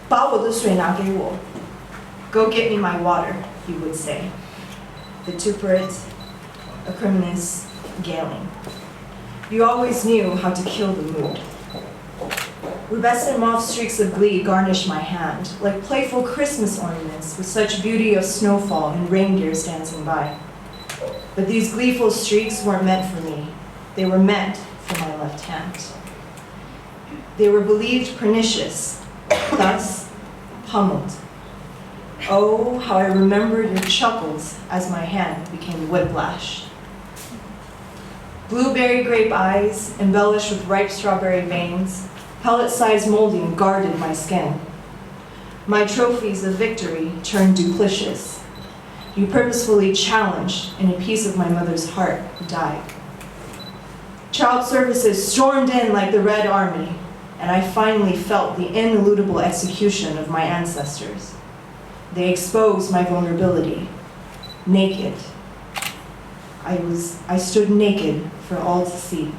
把我的水拿给我. Go get me my water, he would say. Vituperate, acriminous, gailing. You always knew how to kill the mood. Rubescent mauve streaks of glee garnished my hand, like playful Christmas ornaments with such beauty of snowfall and reindeers dancing by. But these gleeful streaks weren't meant for me. They were meant for my left hand. They were believed pernicious, thus pummeled. Oh, how I remember your chuckles as my hand became whiplash. Blueberry grape eyes, embellished with ripe strawberry veins, pellet-sized molding guarded my skin. My trophies of victory turned duplicious. You purposefully challenged, and a piece of my mother's heart died. Child services stormed in like the Red Army, and I finally felt the ineludible execution of my ancestors. They exposed my vulnerability, naked. I stood naked for all to see.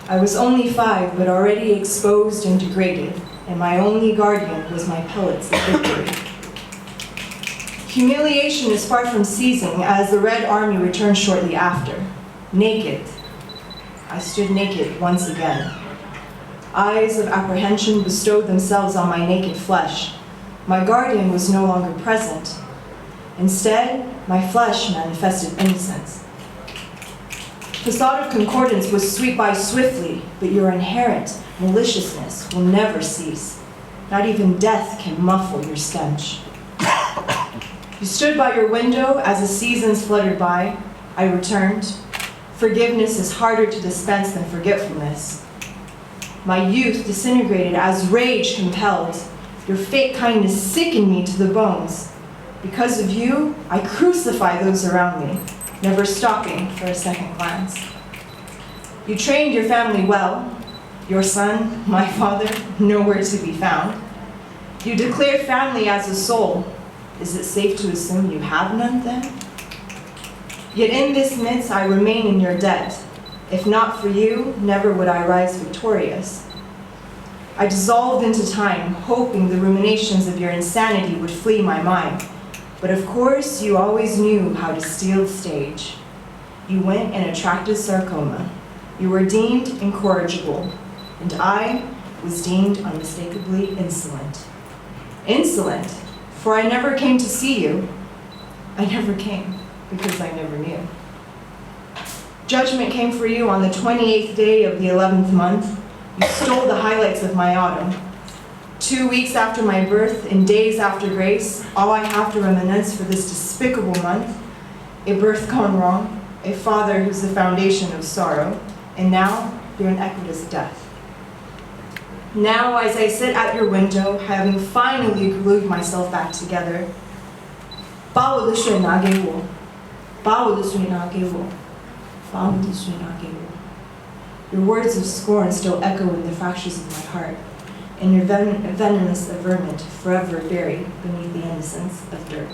I was only 5, but already exposed and degraded, and my only guardian was my pellets of victory. Humiliation is far from ceasing as the Red Army returned shortly after. Naked. I stood naked once again. Eyes of apprehension bestowed themselves on my naked flesh. My guardian was no longer present. Instead, my flesh manifested innocence. Facade of concordance was swept by swiftly, but your inherent maliciousness will never cease. Not even death can muffle your stench. You stood by your window as the seasons fluttered by. I returned. Forgiveness is harder to dispense than forgetfulness. My youth disintegrated as rage compelled. Your fake kindness sickened me to the bones. Because of you, I crucify those around me, never stopping for a second glance. You trained your family well. Your son, my father, nowhere to be found. You declared family as a soul. Is it safe to assume you have none then? Yet in this midst I remain in your debt. If not for you, never would I rise victorious. I dissolved into time, hoping the ruminations of your insanity would flee my mind. But of course, you always knew how to steal the stage. You went and attracted sarcoma. You were deemed incorrigible, and I was deemed unmistakably insolent. Insolent, for I never came to see you. I never came, because I never knew. Judgment came for you on the 28th day of the 11th month. You stole the highlights of my autumn. 2 weeks after my birth and days after grace, all I have to reminisce for this despicable month, a birth gone wrong, a father who's the foundation of sorrow, and now your iniquitous death. Now, as I sit at your window, having finally glued myself back together, 把我的水拿给我，把我的水拿给我，把我的水拿给我。Your words of scorn still echo in the fractures of my heart, and your venomous averment forever buried beneath the innocence of dirt.